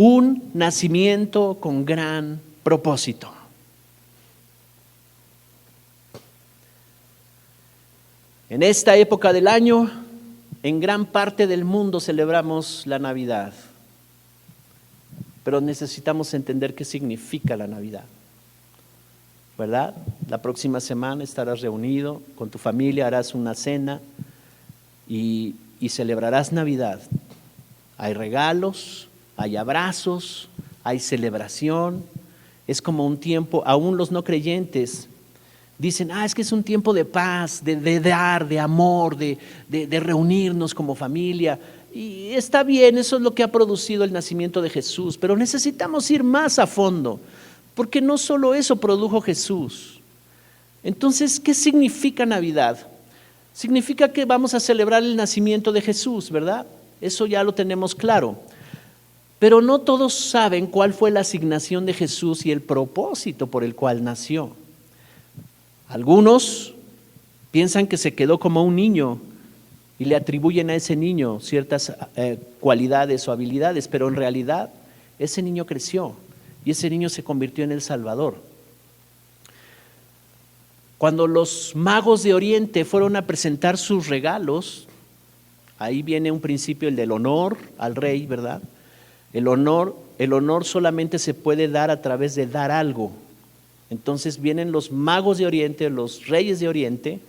Un nacimiento con gran propósito. En esta época del año, en gran parte del mundo celebramos la Navidad, pero necesitamos entender qué significa la Navidad, ¿verdad? La próxima semana estarás reunido con tu familia, harás una cena y celebrarás Navidad. Hay regalos, hay abrazos, hay celebración. Es como un tiempo, aún los no creyentes dicen, es que es un tiempo de paz, de dar, de amor, de reunirnos como familia. Y está bien, eso es lo que ha producido el nacimiento de Jesús, pero necesitamos ir más a fondo, porque no solo eso produjo Jesús. Entonces, ¿qué significa Navidad? Significa que vamos a celebrar el nacimiento de Jesús, ¿verdad? Eso ya lo tenemos claro. Pero no todos saben cuál fue la asignación de Jesús y el propósito por el cual nació. Algunos piensan que se quedó como un niño y le atribuyen a ese niño ciertas cualidades o habilidades, pero en realidad ese niño creció y ese niño se convirtió en el Salvador. Cuando los magos de Oriente fueron a presentar sus regalos, ahí viene un principio, el del honor al rey, ¿verdad? El honor solamente se puede dar a través de dar algo. Entonces vienen los magos de Oriente, los reyes de Oriente,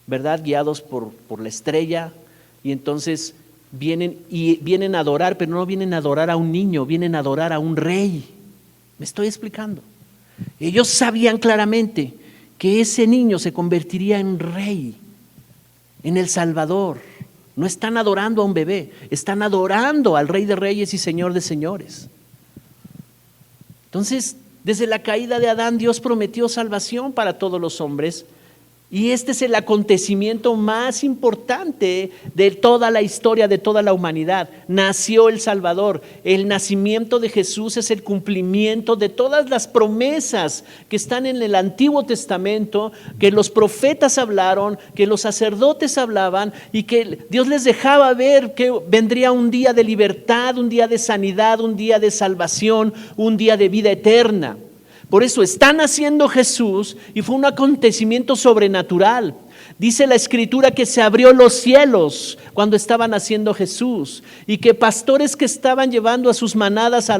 ¿verdad? Guiados por la estrella, y entonces vienen a adorar, pero no vienen a adorar a un niño, vienen a adorar a un rey. ¿Me estoy explicando? Ellos sabían claramente que ese niño se convertiría en rey, en el Salvador. No están adorando a un bebé, están adorando al Rey de Reyes y Señor de Señores. Entonces, desde la caída de Adán, Dios prometió salvación para todos los hombres, y este es el acontecimiento más importante de toda la historia, de toda la humanidad. Nació el Salvador. El nacimiento de Jesús es el cumplimiento de todas las promesas que están en el Antiguo Testamento, que los profetas hablaron, que los sacerdotes hablaban, y que Dios les dejaba ver que vendría un día de libertad, un día de sanidad, un día de salvación, un día de vida eterna. Por eso está naciendo Jesús y fue un acontecimiento sobrenatural. Dice la Escritura que se abrió los cielos cuando estaba naciendo Jesús, y que pastores que estaban llevando a sus manadas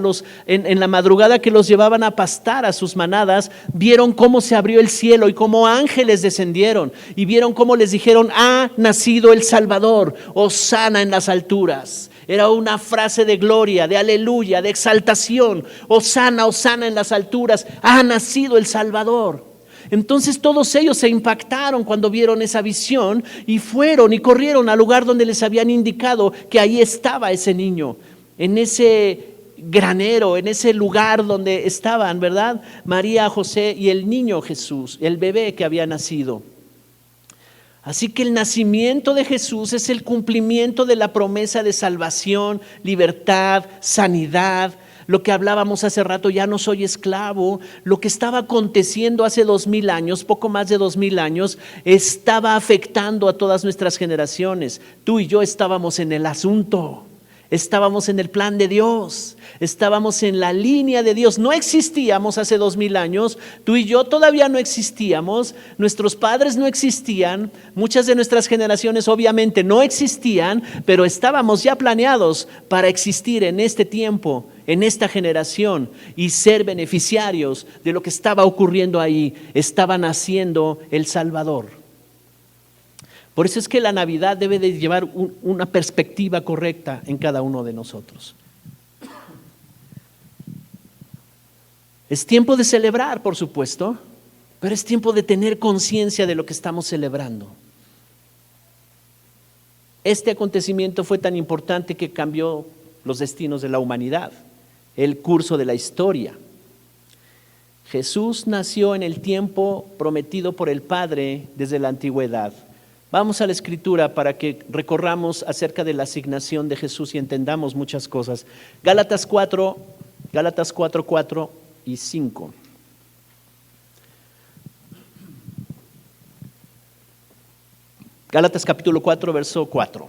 en la madrugada, que los llevaban a pastar a sus manadas, vieron cómo se abrió el cielo y cómo ángeles descendieron y vieron cómo les dijeron: ha nacido el Salvador, hosana en las alturas. Era una frase de gloria, de aleluya, de exaltación. Hosana, hosana en las alturas, ha nacido el Salvador. Entonces todos ellos se impactaron cuando vieron esa visión y fueron y corrieron al lugar donde les habían indicado que ahí estaba ese niño, en ese granero, en ese lugar donde estaban, ¿verdad? María, José y el niño Jesús, el bebé que había nacido. Así que el nacimiento de Jesús es el cumplimiento de la promesa de salvación, libertad, sanidad. Lo que hablábamos hace rato, ya no soy esclavo. Lo que estaba aconteciendo hace 2000 años, poco más de 2000 años, estaba afectando a todas nuestras generaciones. Tú y yo estábamos en el asunto. Estábamos en el plan de Dios, estábamos en la línea de Dios. No existíamos hace 2000 años, tú y yo todavía no existíamos, nuestros padres no existían, muchas de nuestras generaciones obviamente no existían, pero estábamos ya planeados para existir en este tiempo, en esta generación, y ser beneficiarios de lo que estaba ocurriendo ahí. Estaba naciendo el Salvador. Por eso es que la Navidad debe de llevar una perspectiva correcta en cada uno de nosotros. Es tiempo de celebrar, por supuesto, pero es tiempo de tener conciencia de lo que estamos celebrando. Este acontecimiento fue tan importante que cambió los destinos de la humanidad, el curso de la historia. Jesús nació en el tiempo prometido por el Padre desde la antigüedad. Vamos a la Escritura para que recorramos acerca de la asignación de Jesús y entendamos muchas cosas. Gálatas 4, 4 y 5. Gálatas capítulo 4, verso 4.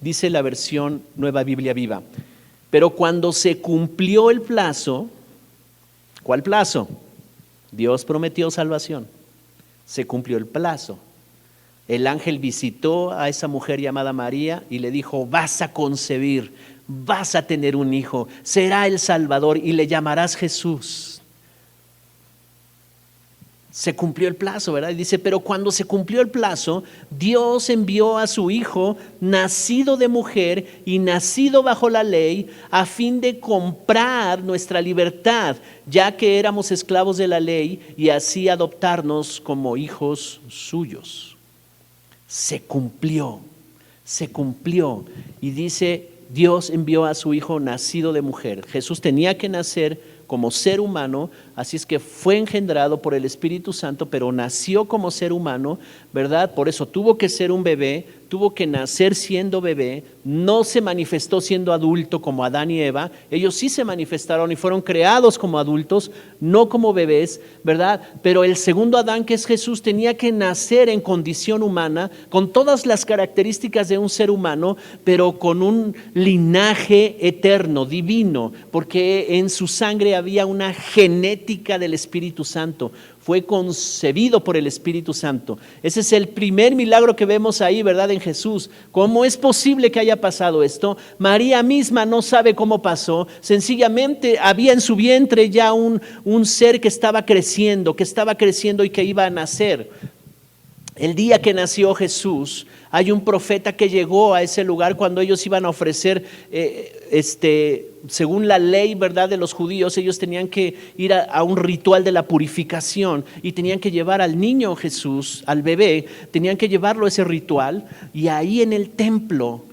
Dice la versión Nueva Biblia Viva: Pero cuando se cumplió el plazo, ¿cuál plazo? Dios prometió salvación. Se cumplió el plazo. El ángel visitó a esa mujer llamada María y le dijo: vas a concebir, vas a tener un hijo, será el Salvador y le llamarás Jesús. Se cumplió el plazo, ¿verdad? Y dice, pero cuando se cumplió el plazo, Dios envió a su Hijo, nacido de mujer y nacido bajo la ley, a fin de comprar nuestra libertad, ya que éramos esclavos de la ley, y así adoptarnos como hijos suyos. Se cumplió. Y dice, Dios envió a su Hijo nacido de mujer. Jesús tenía que nacer como ser humano, así es que fue engendrado por el Espíritu Santo, pero nació como ser humano, ¿verdad? Por eso tuvo que ser un bebé, tuvo que nacer siendo bebé, no se manifestó siendo adulto como Adán y Eva. Ellos sí se manifestaron y fueron creados como adultos, no como bebés, ¿verdad? Pero el segundo Adán, que es Jesús, tenía que nacer en condición humana, con todas las características de un ser humano, pero con un linaje eterno, divino, porque en su sangre había una genética del Espíritu Santo. Fue concebido por el Espíritu Santo. Ese es el primer milagro que vemos ahí, ¿verdad? En Jesús. ¿Cómo es posible que haya pasado esto? María misma no sabe cómo pasó. Sencillamente había en su vientre ya un ser que estaba creciendo y que iba a nacer. El día que nació Jesús, hay un profeta que llegó a ese lugar cuando ellos iban a ofrecer, según la ley, ¿verdad?, de los judíos, ellos tenían que ir a un ritual de la purificación y tenían que llevar al niño Jesús, al bebé, tenían que llevarlo a ese ritual, y ahí en el templo,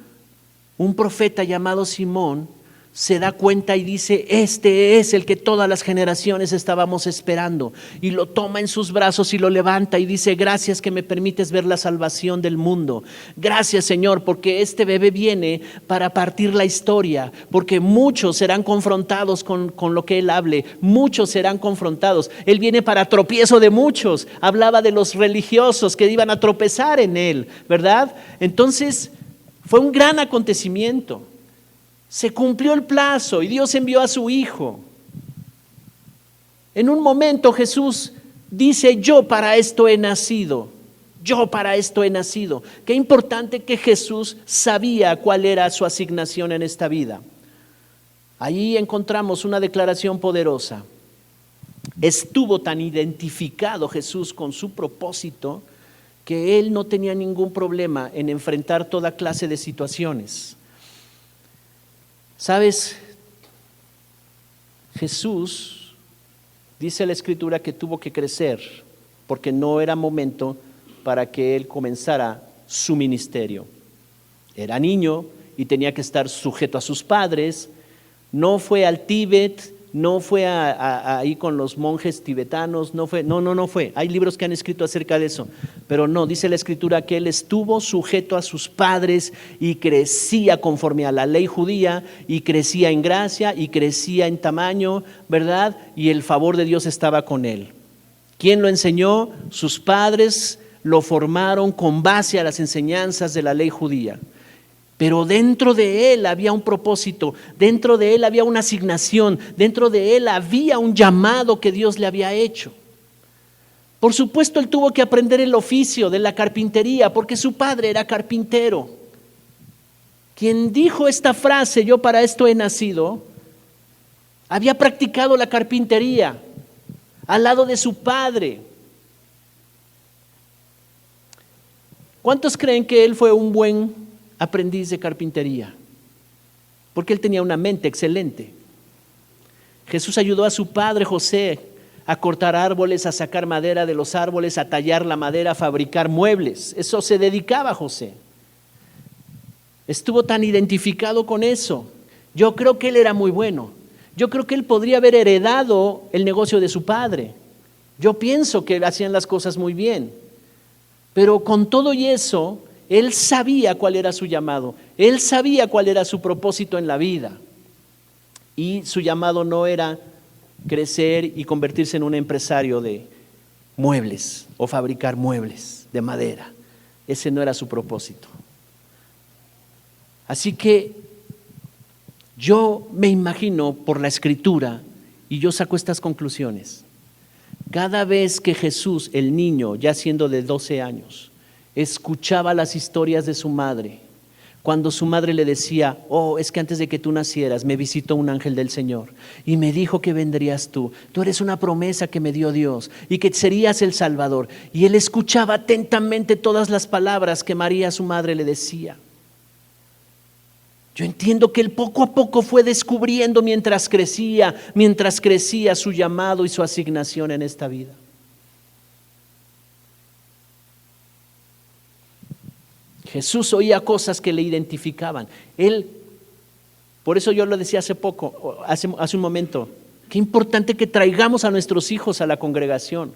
un profeta llamado Simón se da cuenta y dice: este es el que todas las generaciones estábamos esperando, y lo toma en sus brazos y lo levanta y dice: gracias que me permites ver la salvación del mundo, gracias Señor, porque este bebé viene para partir la historia, porque muchos serán confrontados con lo que él hable, muchos serán confrontados, él viene para tropiezo de muchos. Hablaba de los religiosos que iban a tropezar en él, ¿verdad? Entonces fue un gran acontecimiento. Se cumplió el plazo y Dios envió a su Hijo. En un momento Jesús dice: yo para esto he nacido. Qué importante que Jesús sabía cuál era su asignación en esta vida. Allí encontramos una declaración poderosa. Estuvo tan identificado Jesús con su propósito que él no tenía ningún problema en enfrentar toda clase de situaciones. ¿Sabes? Jesús, dice la Escritura, que tuvo que crecer porque no era momento para que él comenzara su ministerio. Era niño y tenía que estar sujeto a sus padres. No fue al Tíbet, no fue ahí con los monjes tibetanos, no fue. Hay libros que han escrito acerca de eso, pero no, dice la Escritura que él estuvo sujeto a sus padres y crecía conforme a la ley judía, y crecía en gracia y crecía en tamaño, ¿verdad? Y el favor de Dios estaba con él. ¿Quién lo enseñó? Sus padres lo formaron con base a las enseñanzas de la ley judía. Pero dentro de él había un propósito, dentro de él había una asignación, dentro de él había un llamado que Dios le había hecho. Por supuesto, él tuvo que aprender el oficio de la carpintería porque su padre era carpintero. Quien dijo esta frase: yo para esto he nacido, había practicado la carpintería al lado de su padre. ¿Cuántos creen que él fue un buen aprendiz de carpintería? Porque él tenía una mente excelente. Jesús ayudó a su padre José a cortar árboles, a sacar madera de los árboles, a tallar la madera, a fabricar muebles. Eso se dedicaba José. Estuvo tan identificado con eso. Yo creo que él era muy bueno. Yo creo que él podría haber heredado el negocio de su padre. Yo pienso que hacían las cosas muy bien. Pero con todo y eso, él sabía cuál era su llamado, él sabía cuál era su propósito en la vida, y su llamado no era crecer y convertirse en un empresario de muebles o fabricar muebles de madera. Ese no era su propósito. Así que Yo me imagino por la Escritura, y yo saco estas conclusiones. Cada vez que Jesús, el niño, ya siendo de 12 años, escuchaba las historias de su madre, cuando su madre le decía, es que antes de que tú nacieras me visitó un ángel del Señor y me dijo que vendrías tú eres una promesa que me dio Dios y que serías el Salvador. Y él escuchaba atentamente todas las palabras que María, su madre, le decía. Yo entiendo que él poco a poco fue descubriendo mientras crecía su llamado y su asignación en esta vida. Jesús oía cosas que le identificaban. Por eso yo lo decía hace un momento, qué importante que traigamos a nuestros hijos a la congregación,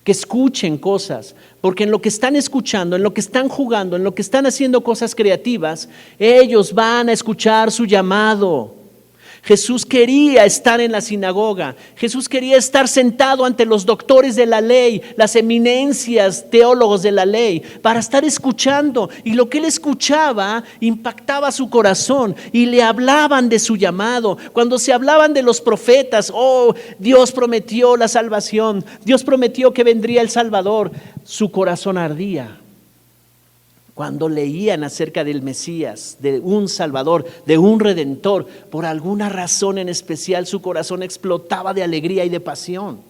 que escuchen cosas, porque en lo que están escuchando, en lo que están jugando, en lo que están haciendo cosas creativas, ellos van a escuchar su llamado. Jesús quería estar en la sinagoga, Jesús quería estar sentado ante los doctores de la ley, las eminencias teólogos de la ley, para estar escuchando, y lo que él escuchaba impactaba su corazón y le hablaban de su llamado. Cuando se hablaban de los profetas, Dios prometió la salvación, Dios prometió que vendría el Salvador, su corazón ardía. Cuando leían acerca del Mesías, de un Salvador, de un Redentor, por alguna razón en especial su corazón explotaba de alegría y de pasión.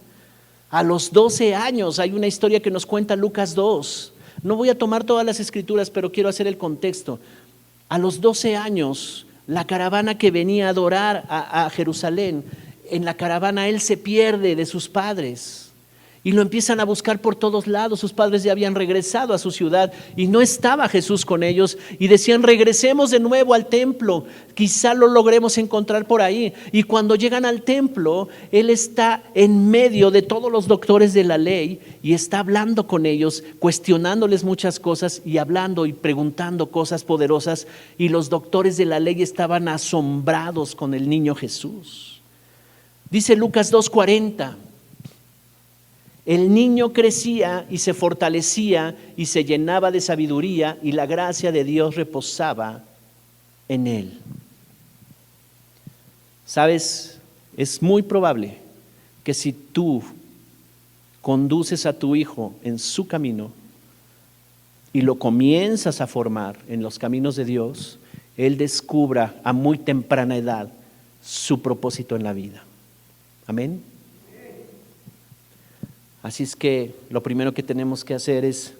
A los 12 años, hay una historia que nos cuenta Lucas 2. No voy a tomar todas las escrituras, pero quiero hacer el contexto. A los 12 años, la caravana que venía a adorar a Jerusalén, en la caravana él se pierde de sus padres. Y lo empiezan a buscar por todos lados. Sus padres ya habían regresado a su ciudad y no estaba Jesús con ellos. Y decían, regresemos de nuevo al templo, quizá lo logremos encontrar por ahí. Y cuando llegan al templo, él está en medio de todos los doctores de la ley y está hablando con ellos, cuestionándoles muchas cosas y hablando y preguntando cosas poderosas. Y los doctores de la ley estaban asombrados con el niño Jesús. Dice Lucas 2:40. El niño crecía y se fortalecía y se llenaba de sabiduría y la gracia de Dios reposaba en él. ¿Sabes? Es muy probable que si tú conduces a tu hijo en su camino y lo comienzas a formar en los caminos de Dios, él descubra a muy temprana edad su propósito en la vida. Amén. Así es que lo primero que tenemos que hacer es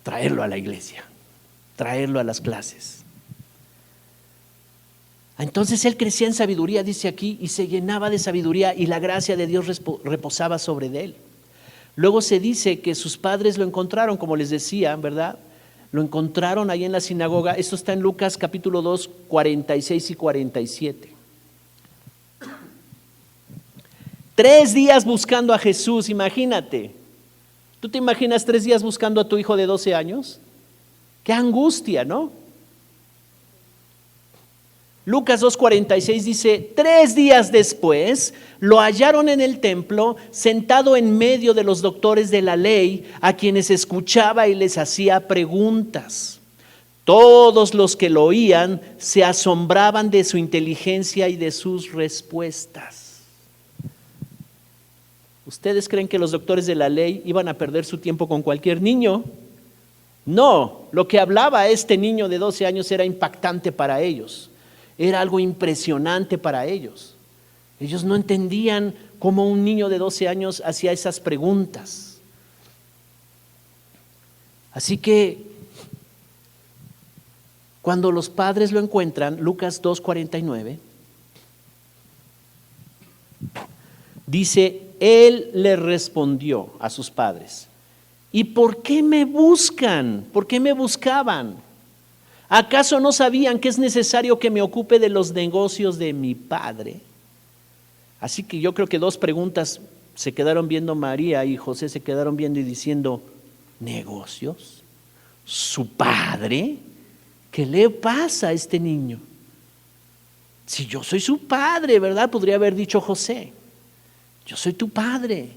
traerlo a la iglesia, traerlo a las clases. Entonces él crecía en sabiduría, dice aquí, y se llenaba de sabiduría y la gracia de Dios reposaba sobre él. Luego se dice que sus padres lo encontraron, como les decía, ¿verdad? Lo encontraron ahí en la sinagoga. Esto está en Lucas capítulo 2, 46 y 47. 3 días buscando a Jesús, imagínate. ¿Tú te imaginas 3 días buscando a tu hijo de 12 años? ¡Qué angustia!, ¿no? Lucas 2:46 dice, 3 días después lo hallaron en el templo, sentado en medio de los doctores de la ley, a quienes escuchaba y les hacía preguntas. Todos los que lo oían se asombraban de su inteligencia y de sus respuestas. ¿Ustedes creen que los doctores de la ley iban a perder su tiempo con cualquier niño? No, lo que hablaba este niño de 12 años era impactante para ellos, era algo impresionante para ellos. Ellos no entendían cómo un niño de 12 años hacía esas preguntas. Así que cuando los padres lo encuentran, Lucas 2:49, dice, él le respondió a sus padres, ¿y por qué me buscan? ¿Por qué me buscaban? ¿Acaso no sabían que es necesario que me ocupe de los negocios de mi padre? Así que yo creo que 2 preguntas se quedaron viendo María y José, se quedaron viendo y diciendo, ¿negocios? ¿Su padre? ¿Qué le pasa a este niño? Si yo soy su padre, ¿verdad? Podría haber dicho José. Yo soy tu padre.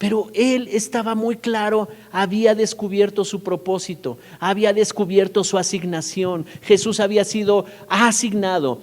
Pero él estaba muy claro, había descubierto su propósito, había descubierto su asignación. Jesús había sido asignado.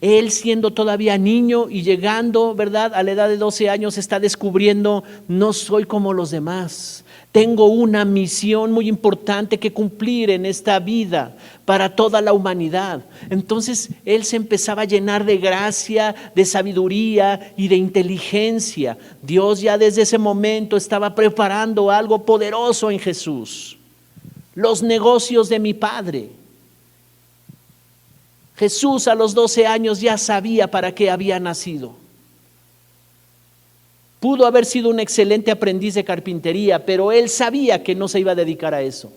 Él siendo todavía niño y llegando, ¿verdad?, a la edad de 12 años, está descubriendo, no soy como los demás. Tengo una misión muy importante que cumplir en esta vida para toda la humanidad. Entonces él se empezaba a llenar de gracia, de sabiduría y de inteligencia. Dios ya desde ese momento estaba preparando algo poderoso en Jesús. Los negocios de mi Padre. Jesús a los 12 años ya sabía para qué había nacido. Pudo haber sido un excelente aprendiz de carpintería, pero él sabía que no se iba a dedicar a eso.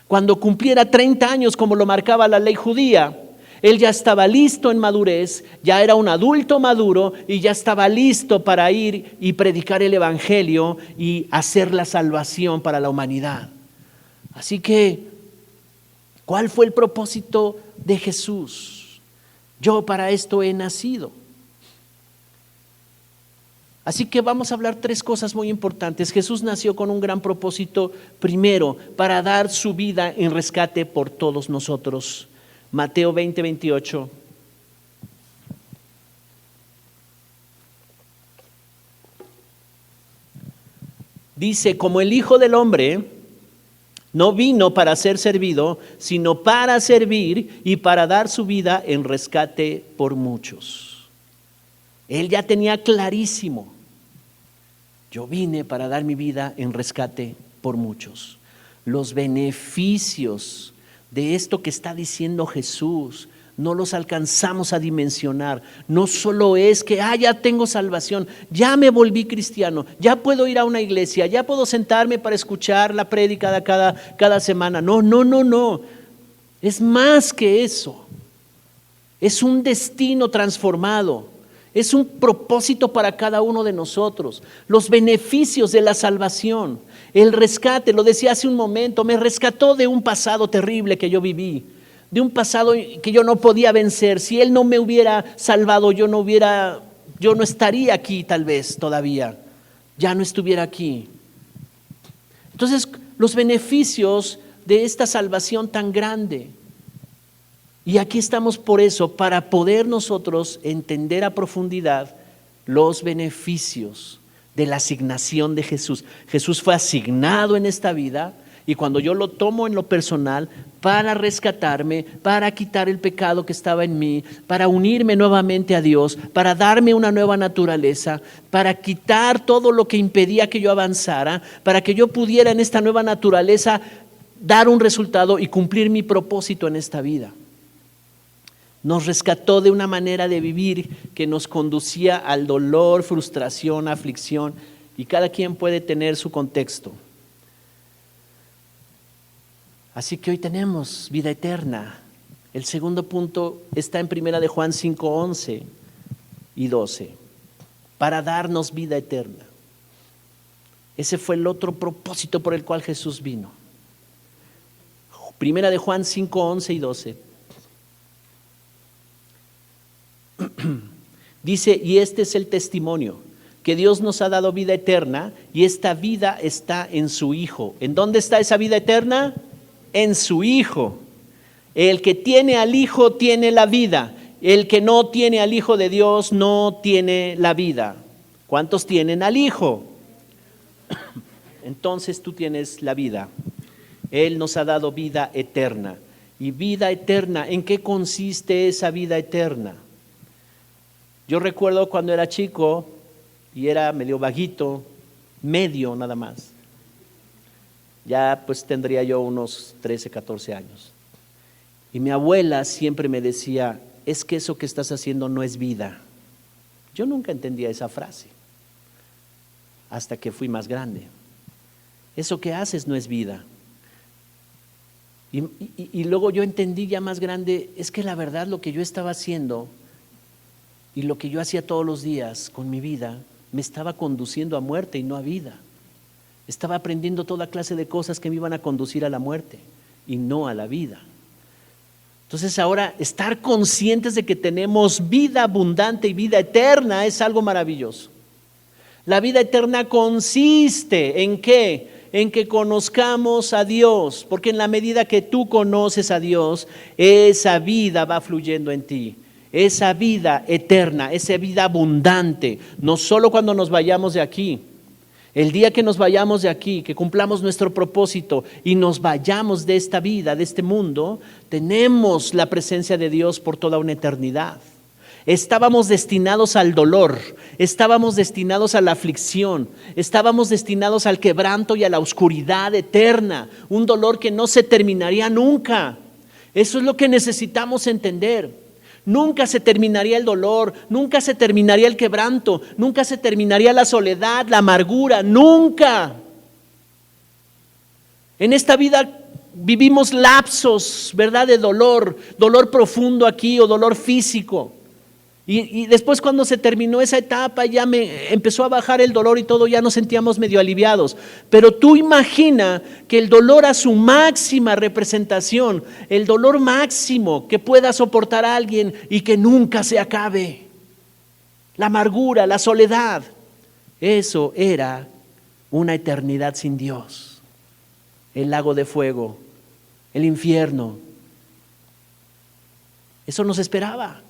Cuando cumpliera 30 años, como lo marcaba la ley judía, él ya estaba listo en madurez, ya era un adulto maduro y ya estaba listo para ir y predicar el evangelio y hacer la salvación para la humanidad. Así que, ¿cuál fue el propósito de Jesús? Yo para esto he nacido. Así que vamos a hablar 3 cosas muy importantes. Jesús nació con un gran propósito, primero, para dar su vida en rescate por todos nosotros. Mateo 20, 28. Dice, como el Hijo del Hombre no vino para ser servido, sino para servir y para dar su vida en rescate por muchos. Él ya tenía clarísimo, yo vine para dar mi vida en rescate por muchos. Los beneficios de esto que está diciendo Jesús no los alcanzamos a dimensionar. No solo es que, ya tengo salvación, ya me volví cristiano, ya puedo ir a una iglesia, ya puedo sentarme para escuchar la prédica cada semana. No. Es más que eso. Es un destino transformado. Es un propósito para cada uno de nosotros. Los beneficios de la salvación, el rescate, lo decía hace un momento, me rescató de un pasado terrible que yo viví, de un pasado que yo no podía vencer. Si Él no me hubiera salvado, yo no estaría aquí tal vez todavía, ya no estuviera aquí. Entonces, los beneficios de esta salvación tan grande. Y aquí estamos por eso, para poder nosotros entender a profundidad los beneficios de la asignación de Jesús. Jesús fue asignado en esta vida y cuando yo lo tomo en lo personal para rescatarme, para quitar el pecado que estaba en mí, para unirme nuevamente a Dios, para darme una nueva naturaleza, para quitar todo lo que impedía que yo avanzara, para que yo pudiera en esta nueva naturaleza dar un resultado y cumplir mi propósito en esta vida. Nos rescató de una manera de vivir que nos conducía al dolor, frustración, aflicción, y cada quien puede tener su contexto. Así que hoy tenemos vida eterna. El segundo punto está en 1 de Juan 5, 11 y 12, para darnos vida eterna. Ese fue el otro propósito por el cual Jesús vino. 1 de Juan 5, 11 y 12. Dice, y este es el testimonio, que Dios nos ha dado vida eterna y esta vida está en su Hijo. ¿En dónde está esa vida eterna? En su Hijo. El que tiene al Hijo tiene la vida. El que no tiene al Hijo de Dios no tiene la vida. ¿Cuántos tienen al Hijo? Entonces tú tienes la vida. Él nos ha dado vida eterna. ¿Y vida eterna? ¿En qué consiste esa vida eterna? Yo recuerdo cuando era chico y era medio vaguito, medio nada más. Ya pues tendría yo unos 13, 14 años. Y mi abuela siempre me decía, es que eso que estás haciendo no es vida. Yo nunca entendía esa frase, hasta que fui más grande. Eso que haces no es vida. Y luego yo entendí ya más grande, es que la verdad lo que yo estaba haciendo y lo que yo hacía todos los días con mi vida me estaba conduciendo a muerte y no a vida. Estaba aprendiendo toda clase de cosas que me iban a conducir a la muerte y no a la vida. Entonces ahora estar conscientes de que tenemos vida abundante y vida eterna es algo maravilloso. La vida eterna consiste ¿en qué? En que conozcamos a Dios, porque en la medida que tú conoces a Dios, esa vida va fluyendo en ti, esa vida eterna, esa vida abundante, no solo cuando nos vayamos de aquí. El día que nos vayamos de aquí, que cumplamos nuestro propósito y nos vayamos de esta vida, de este mundo, tenemos la presencia de Dios por toda una eternidad. Estábamos destinados al dolor, estábamos destinados a la aflicción, estábamos destinados al quebranto y a la oscuridad eterna, un dolor que no se terminaría nunca. Eso es lo que necesitamos entender. Nunca se terminaría el dolor, nunca se terminaría el quebranto, nunca se terminaría la soledad, la amargura, nunca. En esta vida vivimos lapsos, ¿verdad?, de dolor profundo aquí o dolor físico. Y después cuando se terminó esa etapa ya me empezó a bajar el dolor y todo, ya nos sentíamos medio aliviados. Pero tú imagina que el dolor a su máxima representación, el dolor máximo que pueda soportar a alguien y que nunca se acabe. La amargura, la soledad, eso era una eternidad sin Dios. El lago de fuego, el infierno, eso nos esperaba.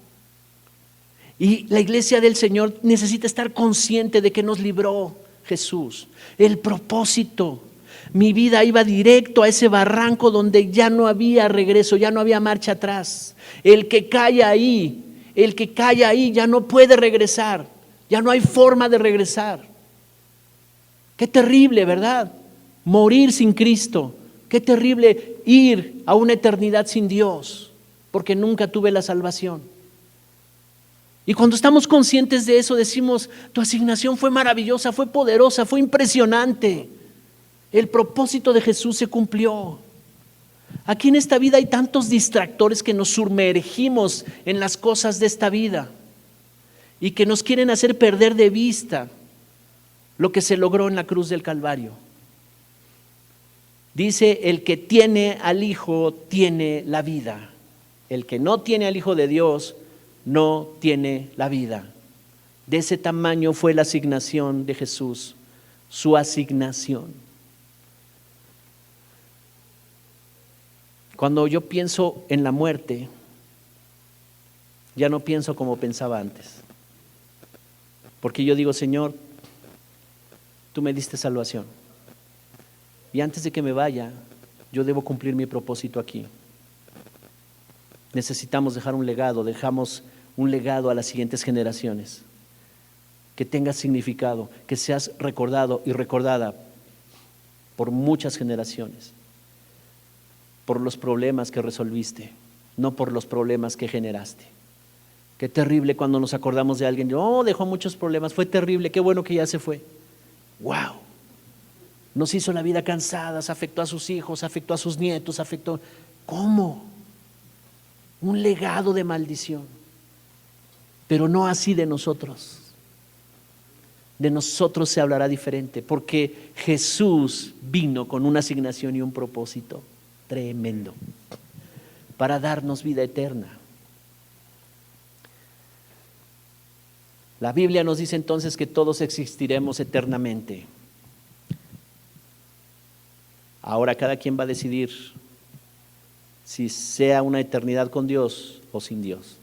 Y la iglesia del Señor necesita estar consciente de que nos libró Jesús. El propósito. Mi vida iba directo a ese barranco donde ya no había regreso, ya no había marcha atrás. El que cae ahí ya no puede regresar. Ya no hay forma de regresar. Qué terrible, ¿verdad? Morir sin Cristo. Qué terrible ir a una eternidad sin Dios, porque nunca tuve la salvación. Y cuando estamos conscientes de eso, decimos, tu asignación fue maravillosa, fue poderosa, fue impresionante. El propósito de Jesús se cumplió. Aquí en esta vida hay tantos distractores que nos sumergimos en las cosas de esta vida y que nos quieren hacer perder de vista lo que se logró en la cruz del Calvario. Dice, el que tiene al Hijo tiene la vida. El que no tiene al Hijo de Dios no tiene la vida. De ese tamaño fue la asignación de Jesús, su asignación. Cuando yo pienso en la muerte, ya no pienso como pensaba antes. Porque yo digo, Señor, tú me diste salvación. Y antes de que me vaya, yo debo cumplir mi propósito aquí. Necesitamos dejar un legado, dejamos un legado a las siguientes generaciones, que tenga significado, que seas recordado y recordada por muchas generaciones, por los problemas que resolviste, no por los problemas que generaste. Qué terrible cuando nos acordamos de alguien, dejó muchos problemas, fue terrible, qué bueno que ya se fue. ¡Wow! Nos hizo la vida cansadas, afectó a sus hijos, afectó a sus nietos, afectó. ¿Cómo? Un legado de maldición. Pero no así de nosotros. De nosotros se hablará diferente, porque Jesús vino con una asignación y un propósito tremendo para darnos vida eterna. La Biblia nos dice entonces que todos existiremos eternamente. Ahora cada quien va a decidir si sea una eternidad con Dios o sin Dios.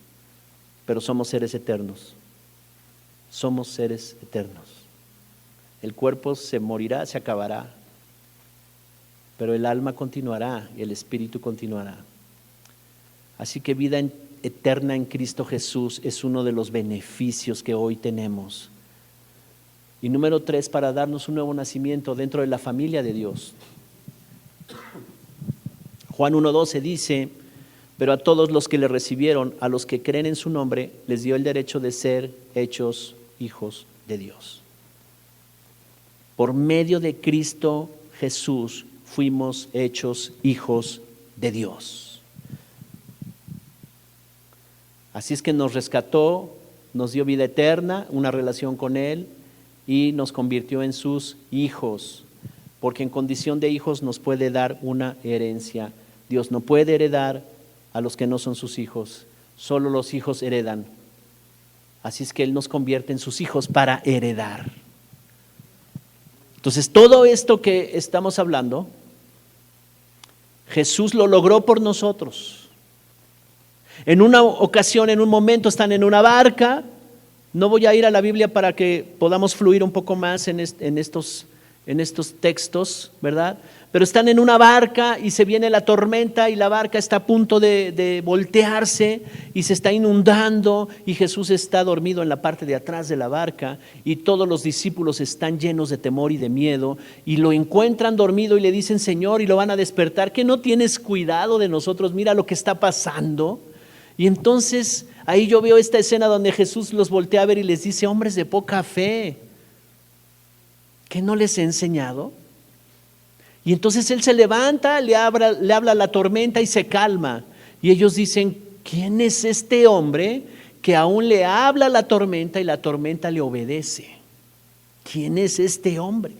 Pero somos seres eternos. Somos seres eternos. El cuerpo se morirá, se acabará, pero el alma continuará y el espíritu continuará. Así que vida eterna en Cristo Jesús es uno de los beneficios que hoy tenemos. Y número 3, para darnos un nuevo nacimiento dentro de la familia de Dios. Juan 1:12 dice, pero a todos los que le recibieron, a los que creen en su nombre, les dio el derecho de ser hechos hijos de Dios. Por medio de Cristo Jesús fuimos hechos hijos de Dios. Así es que nos rescató, nos dio vida eterna, una relación con Él y nos convirtió en sus hijos, porque en condición de hijos nos puede dar una herencia. Dios no puede heredar a los que no son sus hijos, solo los hijos heredan. Así es que Él nos convierte en sus hijos para heredar. Entonces, todo esto que estamos hablando, Jesús lo logró por nosotros. En una ocasión, en un momento, están en una barca. No voy a ir a la Biblia para que podamos fluir un poco más en estos textos, ¿verdad? Pero están en una barca y se viene la tormenta y la barca está a punto de voltearse y se está inundando y Jesús está dormido en la parte de atrás de la barca y todos los discípulos están llenos de temor y de miedo y lo encuentran dormido y le dicen: Señor, y lo van a despertar, ¿que no tienes cuidado de nosotros? Mira lo que está pasando. Y entonces ahí yo veo esta escena donde Jesús los voltea a ver y les dice: hombres de poca fe, ¿qué no les he enseñado? Y entonces él se levanta, le habla a la tormenta y se calma. Y ellos dicen: ¿quién es este hombre que aún le habla a la tormenta y la tormenta le obedece? ¿Quién es este hombre?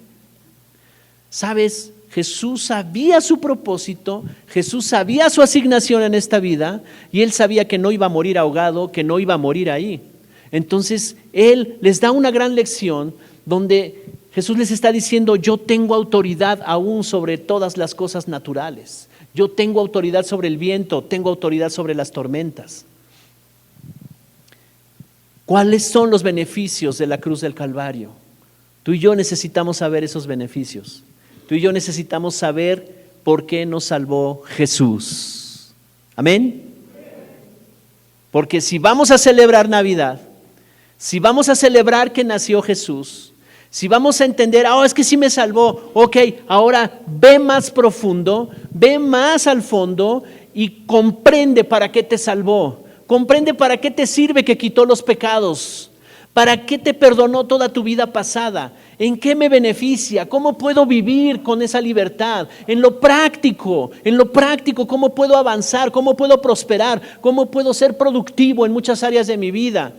¿Sabes? Jesús sabía su propósito, Jesús sabía su asignación en esta vida y él sabía que no iba a morir ahogado, que no iba a morir ahí. Entonces él les da una gran lección donde Jesús les está diciendo: yo tengo autoridad aún sobre todas las cosas naturales. Yo tengo autoridad sobre el viento, tengo autoridad sobre las tormentas. ¿Cuáles son los beneficios de la cruz del Calvario? Tú y yo necesitamos saber esos beneficios. Tú y yo necesitamos saber por qué nos salvó Jesús. ¿Amén? Porque si vamos a celebrar Navidad, si vamos a celebrar que nació Jesús, si vamos a entender: es que sí me salvó, ok, ahora ve más profundo, ve más al fondo y comprende para qué te salvó, comprende para qué te sirve que quitó los pecados, para qué te perdonó toda tu vida pasada, en qué me beneficia, cómo puedo vivir con esa libertad, en lo práctico, cómo puedo avanzar, cómo puedo prosperar, cómo puedo ser productivo en muchas áreas de mi vida.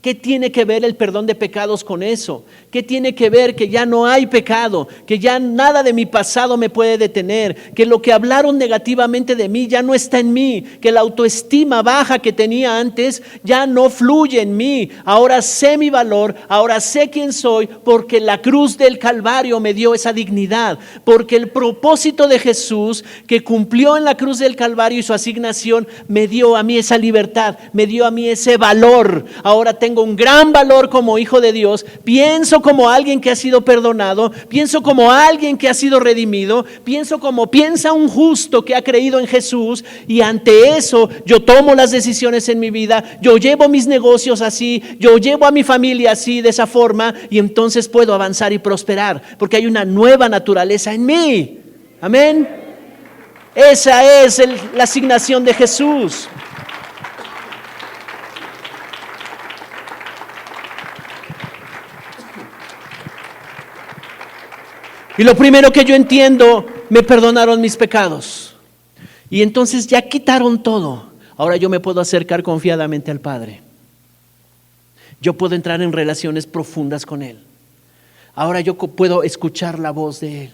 ¿Qué tiene que ver el perdón de pecados con eso? ¿Qué tiene que ver que ya no hay pecado? Que ya nada de mi pasado me puede detener. Que lo que hablaron negativamente de mí ya no está en mí. Que la autoestima baja que tenía antes ya no fluye en mí. Ahora sé mi valor, ahora sé quién soy, porque la cruz del Calvario me dio esa dignidad. Porque el propósito de Jesús que cumplió en la cruz del Calvario y su asignación me dio a mí esa libertad, me dio a mí ese valor. Ahora tengo un gran valor como hijo de Dios, pienso como alguien que ha sido perdonado, pienso como alguien que ha sido redimido, pienso como piensa un justo que ha creído en Jesús, y ante eso yo tomo las decisiones en mi vida, yo llevo mis negocios así, yo llevo a mi familia así, de esa forma, y entonces puedo avanzar y prosperar, porque hay una nueva naturaleza en mí. Amén. Esa es la asignación de Jesús. Y lo primero que yo entiendo: me perdonaron mis pecados. Y entonces ya quitaron todo. Ahora yo me puedo acercar confiadamente al Padre. Yo puedo entrar en relaciones profundas con Él. Ahora yo puedo escuchar la voz de Él.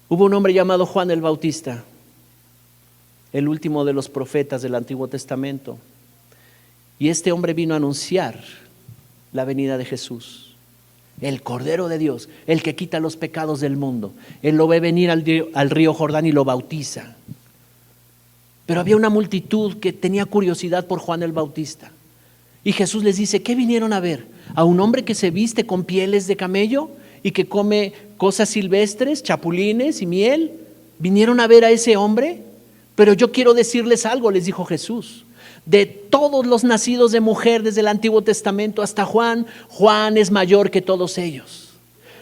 Hubo un hombre llamado Juan el Bautista, el último de los profetas del Antiguo Testamento. Y este hombre vino a anunciar la venida de Jesús. El Cordero de Dios, el que quita los pecados del mundo. Él lo ve venir al río Jordán y lo bautiza. Pero había una multitud que tenía curiosidad por Juan el Bautista. Y Jesús les dice: ¿qué vinieron a ver? ¿A un hombre que se viste con pieles de camello y que come cosas silvestres, chapulines y miel? ¿Vinieron a ver a ese hombre? Pero yo quiero decirles algo, les dijo Jesús. De todos los nacidos de mujer desde el Antiguo Testamento hasta Juan, Juan es mayor que todos ellos.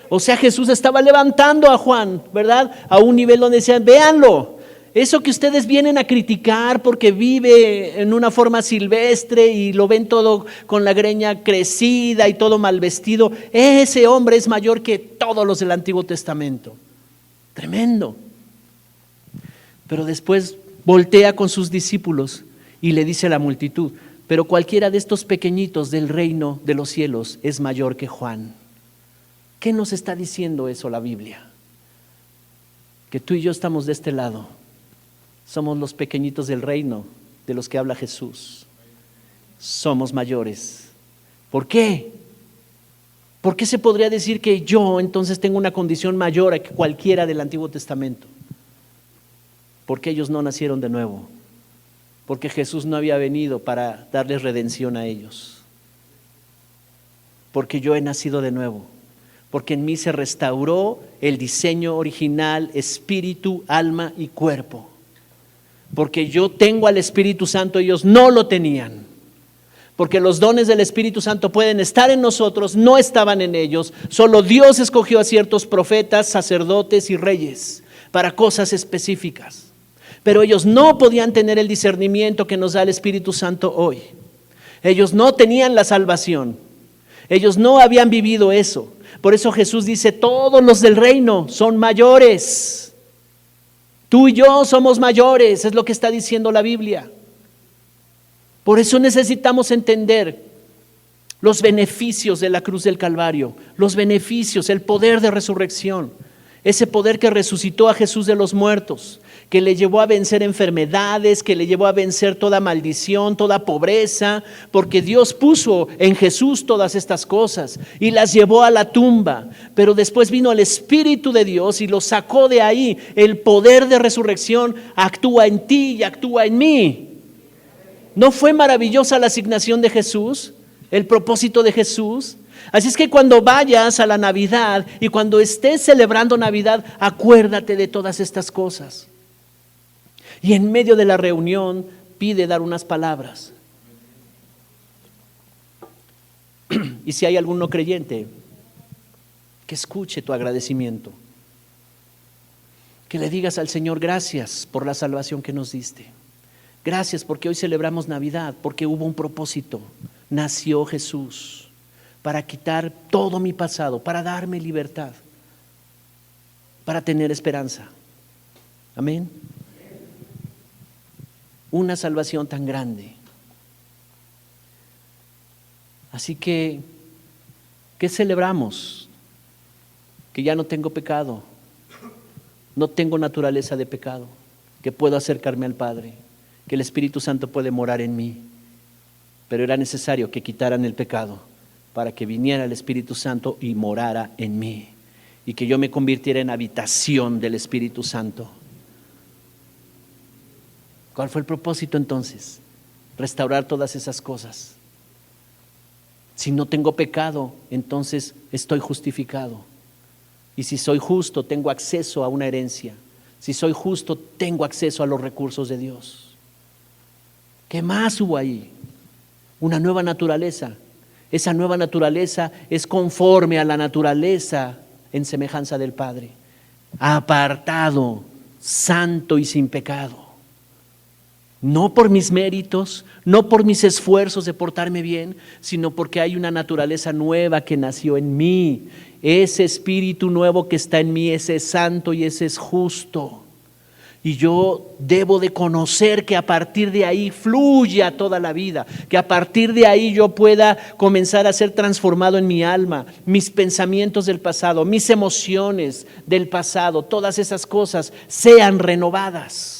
O sea, Jesús estaba levantando a Juan, ¿verdad? A un nivel donde decían: véanlo, eso que ustedes vienen a criticar porque vive en una forma silvestre y lo ven todo con la greña crecida y todo mal vestido, ese hombre es mayor que todos los del Antiguo Testamento. Tremendo. Pero después voltea con sus discípulos y le dice a la multitud: pero cualquiera de estos pequeñitos del reino de los cielos es mayor que Juan. ¿Qué nos está diciendo eso la Biblia? Que tú y yo estamos de este lado. Somos los pequeñitos del reino de los que habla Jesús. Somos mayores. ¿Por qué? ¿Por qué se podría decir que yo entonces tengo una condición mayor a que cualquiera del Antiguo Testamento? Porque ellos no nacieron de nuevo, porque Jesús no había venido para darles redención a ellos, porque yo he nacido de nuevo, porque en mí se restauró el diseño original, espíritu, alma y cuerpo, porque yo tengo al Espíritu Santo, ellos no lo tenían. Porque los dones del Espíritu Santo pueden estar en nosotros, no estaban en ellos. Solo Dios escogió a ciertos profetas, sacerdotes y reyes para cosas específicas. Pero ellos no podían tener el discernimiento que nos da el Espíritu Santo hoy. Ellos no tenían la salvación. Ellos no habían vivido eso. Por eso Jesús dice, todos los del reino son mayores. Tú y yo somos mayores, es lo que está diciendo la Biblia. Por eso necesitamos entender los beneficios de la cruz del Calvario, los beneficios, el poder de resurrección, ese poder que resucitó a Jesús de los muertos, que le llevó a vencer enfermedades, que le llevó a vencer toda maldición, toda pobreza, porque Dios puso en Jesús todas estas cosas y las llevó a la tumba, pero después vino el Espíritu de Dios y lo sacó de ahí. El poder de resurrección actúa en ti y actúa en mí. ¿No fue maravillosa la asignación de Jesús? El propósito de Jesús. Así es que cuando vayas a la Navidad y cuando estés celebrando Navidad, acuérdate de todas estas cosas. Y en medio de la reunión pide dar unas palabras. Y si hay algún no creyente, que escuche tu agradecimiento. Que le digas al Señor, gracias por la salvación que nos diste. Gracias porque hoy celebramos Navidad, porque hubo un propósito. Nació Jesús para quitar todo mi pasado, para darme libertad, para tener esperanza. Amén. Una salvación tan grande. Así que, ¿qué celebramos? Que ya no tengo pecado, no tengo naturaleza de pecado, que puedo acercarme al Padre, que el Espíritu Santo puede morar en mí. Pero era necesario que quitaran el pecado para que viniera el Espíritu Santo y morara en mí, y que yo me convirtiera en habitación del Espíritu Santo. ¿Cuál fue el propósito entonces? Restaurar todas esas cosas. Si no tengo pecado, entonces estoy justificado. Y si soy justo, tengo acceso a una herencia. Si soy justo, tengo acceso a los recursos de Dios. ¿Qué más hubo ahí? Una nueva naturaleza. Esa nueva naturaleza es conforme a la naturaleza en semejanza del Padre. Apartado, santo y sin pecado. No por mis méritos, no por mis esfuerzos de portarme bien, sino porque hay una naturaleza nueva que nació en mí. Ese espíritu nuevo que está en mí, ese es santo y ese es justo. Y yo debo de conocer que a partir de ahí fluye a toda la vida, que a partir de ahí yo pueda comenzar a ser transformado en mi alma, mis pensamientos del pasado, mis emociones del pasado, todas esas cosas sean renovadas.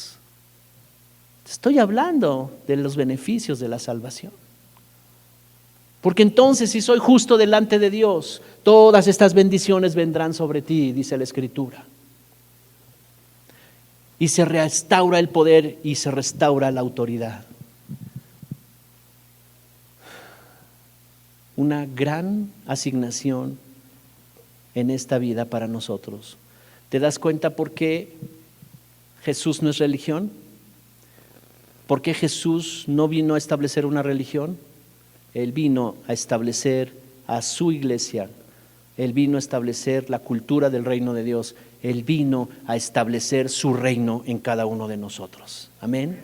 Estoy hablando de los beneficios de la salvación. Porque entonces, si soy justo delante de Dios, todas estas bendiciones vendrán sobre ti, dice la Escritura. Y se restaura el poder y se restaura la autoridad. Una gran asignación en esta vida para nosotros. ¿Te das cuenta por qué Jesús no es religión? ¿Por qué Jesús no vino a establecer una religión? Él vino a establecer a su iglesia. Él vino a establecer la cultura del reino de Dios. Él vino a establecer su reino en cada uno de nosotros. Amén.